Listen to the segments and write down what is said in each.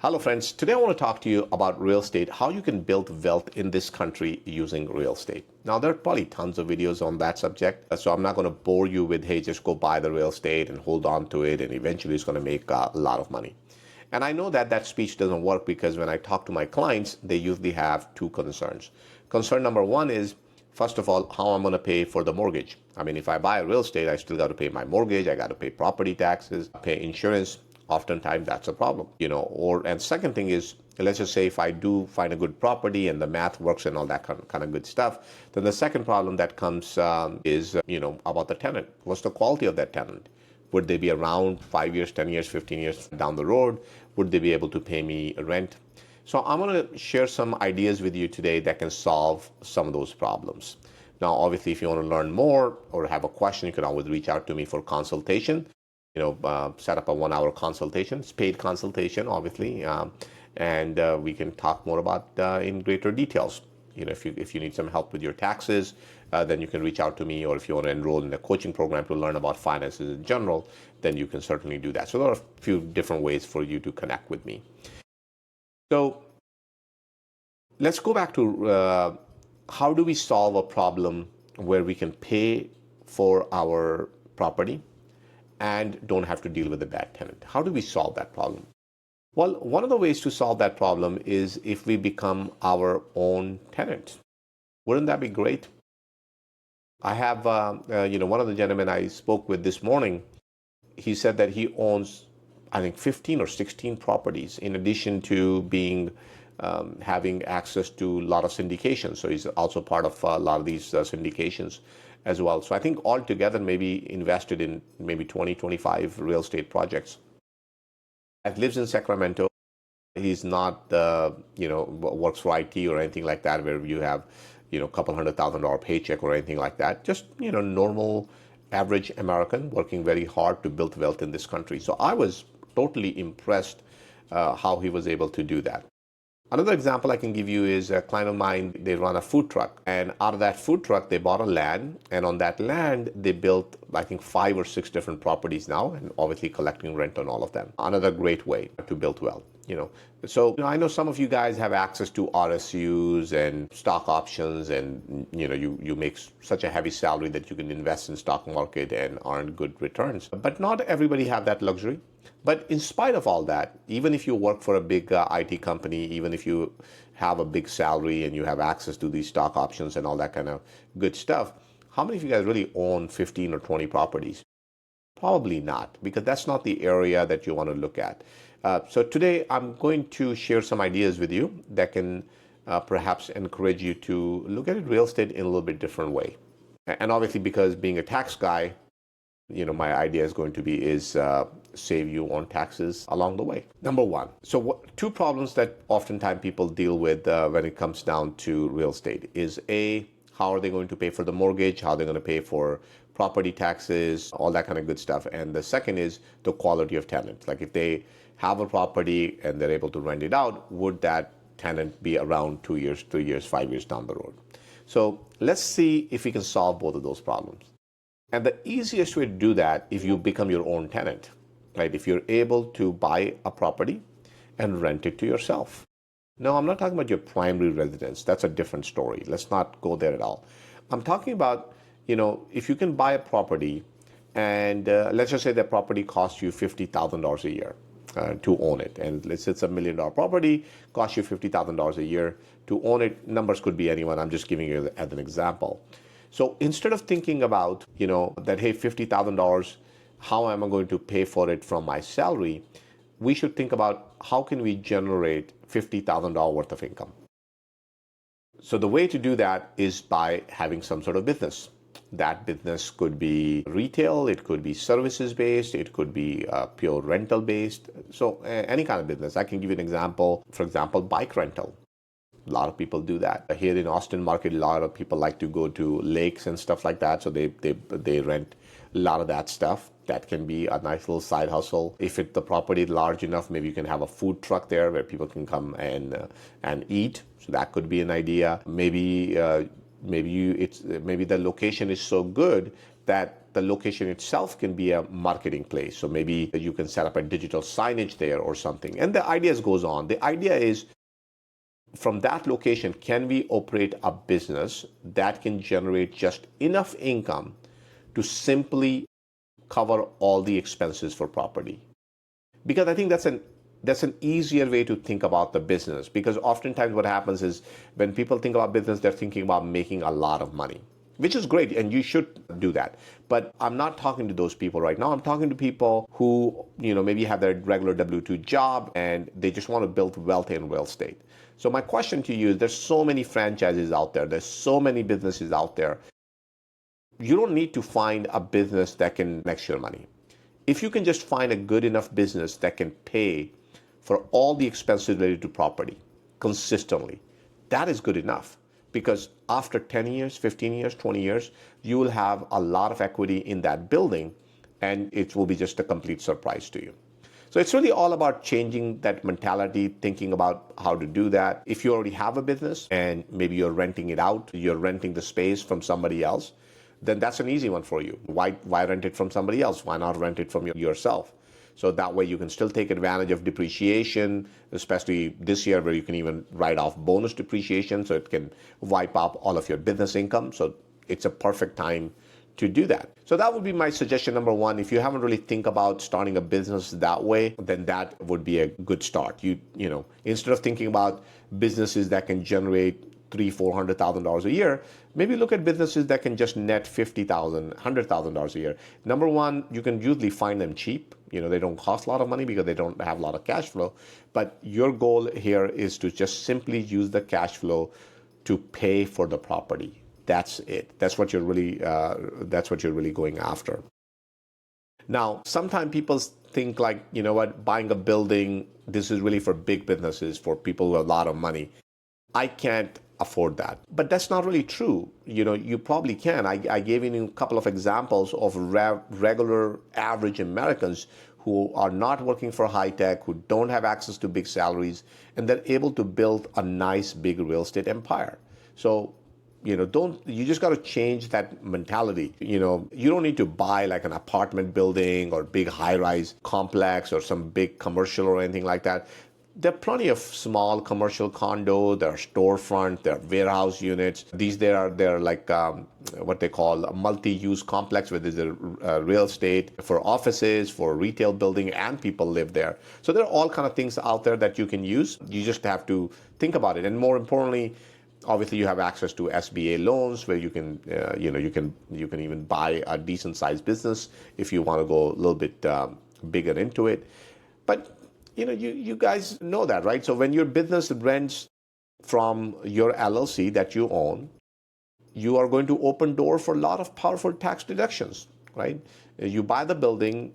Hello friends, today I want to talk to you about real estate, how you can build wealth in this country using real estate. Now there are probably tons of videos on that subject, so I'm not going to bore you with, hey, just go buy the real estate and hold on to it and eventually it's going to make a lot of money. And I know that that speech doesn't work because when I talk to my clients, they usually have two concerns. Concern number one is, first of all, how I'm going to pay for the mortgage. I mean, if I buy a real estate, I still got to pay my mortgage, I got to pay property taxes, pay insurance. Oftentimes that's a problem, and second thing is, let's just say if I do find a good property and the math works and all that kind of good stuff, then the second problem that comes is about the tenant. What's the quality of that tenant? Would they be around 5 years, 10 years, 15 years down the road? Would they be able to pay me rent? So I'm going to share some ideas with you today that can solve some of those problems. Now, obviously, if you want to learn more or have a question, you can always reach out to me for consultation. Set up a 1-hour consultation. It's paid consultation, obviously, and we can talk more about in greater details. If you need some help with your taxes, then you can reach out to me, or if you want to enroll in a coaching program to learn about finances in general, then you can certainly do that. So there are a few different ways for you to connect with me. So let's go back to how do we solve a problem where we can pay for our property and don't have to deal with a bad tenant? How do we solve that problem? Well, one of the ways to solve that problem is if we become our own tenant. Wouldn't that be great? I have, one of the gentlemen I spoke with this morning, he said that he owns, I think, 15 or 16 properties in addition to having access to a lot of syndications. So he's also part of a lot of these syndications as well. So I think altogether maybe invested in maybe 20, 25 real estate projects. He lives in Sacramento. He's not, works for IT or anything like that where you have, a couple $100,000 paycheck or anything like that. Just, normal, average American working very hard to build wealth in this country. So I was totally impressed how he was able to do that. Another example I can give you is a client of mine, they run a food truck, and out of that food truck, they bought a land, and on that land, they built, I think, 5 or 6 different properties now, and obviously collecting rent on all of them. Another great way to build wealth, So, I know some of you guys have access to RSUs and stock options, and, you make such a heavy salary that you can invest in stock market and earn good returns. But not everybody have that luxury. But in spite of all that, even if you work for a big IT company, even if you have a big salary and you have access to these stock options and all that kind of good stuff, how many of you guys really own 15 or 20 properties? Probably not, because that's not the area that you want to look at. So today I'm going to share some ideas with you that can perhaps encourage you to look at real estate in a little bit different way. And obviously, because being a tax guy, my idea is going to be save you on taxes along the way. Number one. So two problems that oftentimes people deal with when it comes down to real estate is how are they going to pay for the mortgage? How are they going to pay for property taxes, all that kind of good stuff. And the second is the quality of tenants. Like if they have a property and they're able to rent it out, would that tenant be around 2 years, 3 years, 5 years down the road? So let's see if we can solve both of those problems. And the easiest way to do that, if you become your own tenant, right? If you're able to buy a property and rent it to yourself. No, I'm not talking about your primary residence. That's a different story. Let's not go there at all. I'm talking about, if you can buy a property and let's just say that property costs you $50,000 a year to own it. And let's say it's $1 million property, costs you $50,000 a year to own it. Numbers could be anyone. I'm just giving you as an example. So instead of thinking about, that, hey, $50,000, how am I going to pay for it from my salary? We should think about how can we generate $50,000 worth of income. So the way to do that is by having some sort of business. That business could be retail, it could be services based, it could be pure rental based. So any kind of business. I can give you an example. For example, bike rental. A lot of people do that. Here in Austin market, a lot of people like to go to lakes and stuff like that. So they rent a lot of that stuff. That can be a nice little side hustle. If the property is large enough, maybe you can have a food truck there where people can come and eat. So that could be an idea. Maybe the location is so good that the location itself can be a marketing place. So maybe you can set up a digital signage there or something. And the ideas goes on. The idea is from that location, can we operate a business that can generate just enough income to simply cover all the expenses for property? Because I think that's an easier way to think about the business, because oftentimes what happens is when people think about business, they're thinking about making a lot of money, which is great, and you should do that. But I'm not talking to those people right now. I'm talking to people who, maybe have their regular W-2 job and they just want to build wealth in real estate. So my question to you is, there's so many franchises out there. There's so many businesses out there. You don't need to find a business that can make your money. If you can just find a good enough business that can pay for all the expenses related to property consistently, that is good enough. Because after 10 years, 15 years, 20 years, you will have a lot of equity in that building, and it will be just a complete surprise to you. So it's really all about changing that mentality, thinking about how to do that. If you already have a business and maybe you're renting it out, you're renting the space from somebody else, then that's an easy one for you. Why rent it from somebody else? Why not rent it from yourself? So that way you can still take advantage of depreciation, especially this year where you can even write off bonus depreciation, so it can wipe out all of your business income. So it's a perfect time to do that. So that would be my suggestion number one. If you haven't really think about starting a business that way, then that would be a good start. You know, instead of thinking about businesses that can generate $300,000-$400,000 a year, maybe look at businesses that can just net $50,000, $100,000 a year. Number one, you can usually find them cheap. They don't cost a lot of money because they don't have a lot of cash flow. But your goal here is to just simply use the cash flow to pay for the property. That's it. That's what you're really going after. Now, sometimes people think like, buying a building, this is really for big businesses, for people who have a lot of money. I can't afford that. But that's not really true. You probably can. I gave you a couple of examples of regular average Americans who are not working for high tech, who don't have access to big salaries, and they're able to build a nice big real estate empire. So, you just got to change that mentality. You don't need to buy like an apartment building or big high-rise complex or some big commercial or anything like that. There are plenty of small commercial condos, there are storefront, there are warehouse units. They're like what they call a multi-use complex, where there's a real estate for offices, for retail building, and people live there. So there are all kind of things out there that you can use. You just have to think about it. And more importantly, obviously you have access to SBA loans where you can even buy a decent sized business if you want to go a little bit bigger into it. But you guys know that, right? So when your business rents from your LLC that you own, you are going to open door for a lot of powerful tax deductions, right? You buy the building,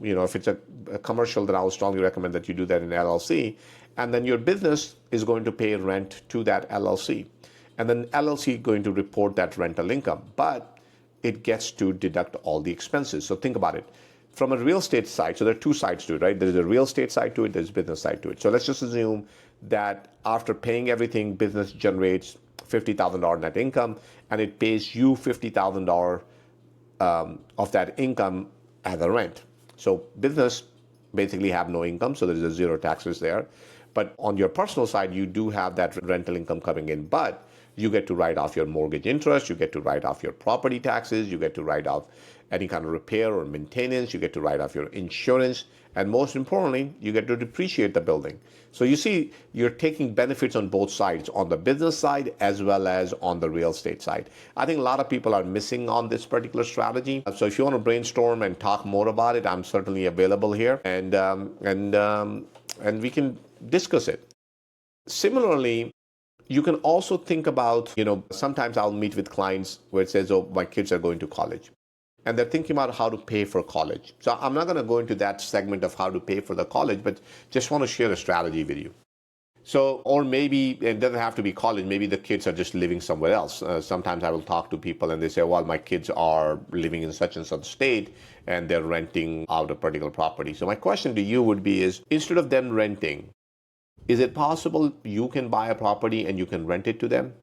if it's a commercial, then I would strongly recommend that you do that in LLC. And then your business is going to pay rent to that LLC. And then LLC is going to report that rental income, but it gets to deduct all the expenses. So think about it. From a real estate side, so there are two sides to it, right? There's a real estate side to it, there's a business side to it. So let's just assume that after paying everything, business generates $50,000 net income, and it pays you $50,000 of that income as a rent. So business basically have no income, so there's a zero taxes there. But on your personal side, you do have that rental income coming in, but you get to write off your mortgage interest, you get to write off your property taxes, you get to write off any kind of repair or maintenance, you get to write off your insurance, and most importantly, you get to depreciate the building. So you see, you're taking benefits on both sides, on the business side as well as on the real estate side. I think a lot of people are missing on this particular strategy. So if you want to brainstorm and talk more about it, I'm certainly available here, and we can discuss it. Similarly, you can also think about, sometimes I'll meet with clients where it says, oh, my kids are going to college. And they're thinking about how to pay for college. So I'm not going to go into that segment of how to pay for the college, but just want to share a strategy with you. So, or maybe it doesn't have to be college. Maybe the kids are just living somewhere else. Sometimes I will talk to people and they say, well, my kids are living in such and such state and they're renting out a particular property. So my question to you would be is, instead of them renting, is it possible you can buy a property and you can rent it to them?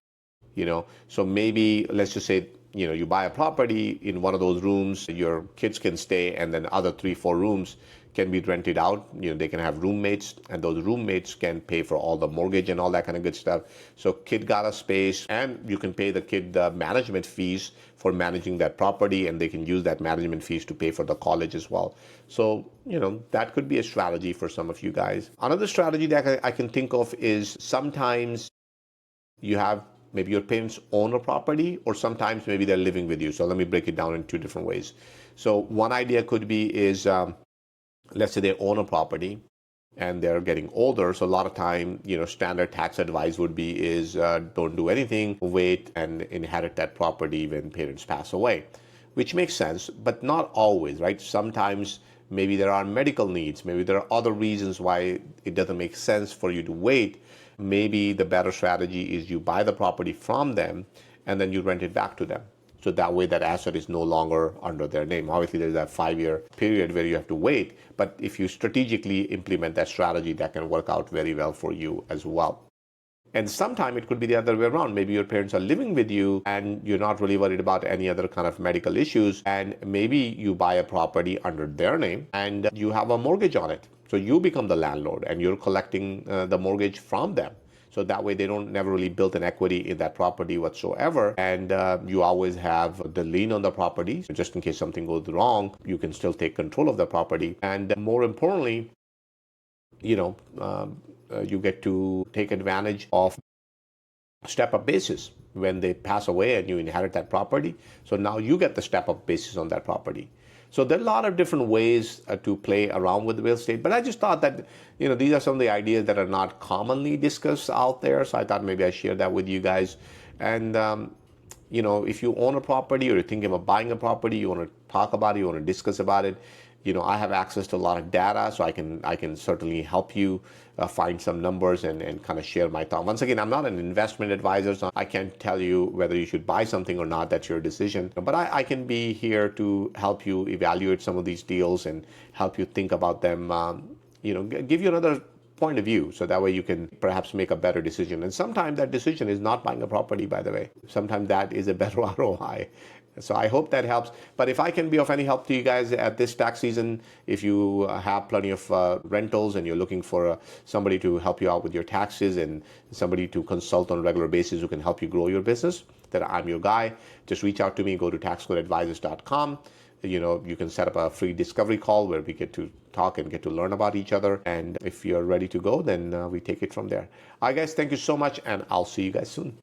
So maybe let's just say, you buy a property in one of those rooms, your kids can stay, and then other 3, 4 rooms can be rented out. They can have roommates, and those roommates can pay for all the mortgage and all that kind of good stuff. So kid got a space, and you can pay the kid the management fees for managing that property, and they can use that management fees to pay for the college as well. So, that could be a strategy for some of you guys. Another strategy that I can think of is sometimes you have maybe your parents own a property, or sometimes maybe they're living with you. So let me break it down in 2 different ways. So one idea could be is, let's say they own a property and they're getting older. So a lot of time, standard tax advice would be is don't do anything, wait and inherit that property when parents pass away, which makes sense, but not always, right? Sometimes maybe there are medical needs. Maybe there are other reasons why it doesn't make sense for you to wait. Maybe the better strategy is you buy the property from them and then you rent it back to them. So that way that asset is no longer under their name. Obviously, there's that 5-year period where you have to wait. But if you strategically implement that strategy, that can work out very well for you as well. And sometimes it could be the other way around. Maybe your parents are living with you and you're not really worried about any other kind of medical issues. And maybe you buy a property under their name and you have a mortgage on it. So you become the landlord and you're collecting the mortgage from them. So that way they don't never really build an equity in that property whatsoever. And you always have the lien on the property. So just in case something goes wrong, you can still take control of the property. And more importantly, you get to take advantage of step-up basis when they pass away and you inherit that property. So now you get the step-up basis on that property. So there are a lot of different ways to play around with real estate. But I just thought that, these are some of the ideas that are not commonly discussed out there. So I thought maybe I share that with you guys. And, if you own a property or you're thinking about buying a property, you want to talk about it, you want to discuss about it, I have access to a lot of data, so I can certainly help you find some numbers and kind of share my thought. Once again, I'm not an investment advisor, so I can't tell you whether you should buy something or not. That's your decision. But I can be here to help you evaluate some of these deals and help you think about them, give you another point of view, so that way you can perhaps make a better decision. And sometimes that decision is not buying a property, by the way. Sometimes that is a better ROI. So I hope that helps. But if I can be of any help to you guys at this tax season, if you have plenty of rentals and you're looking for somebody to help you out with your taxes and somebody to consult on a regular basis who can help you grow your business, then I'm your guy. Just reach out to me, go to taxcodeadvisors.com. You can set up a free discovery call where we get to talk and get to learn about each other. And if you're ready to go, then we take it from there. All right, guys, thank you so much, and I'll see you guys soon.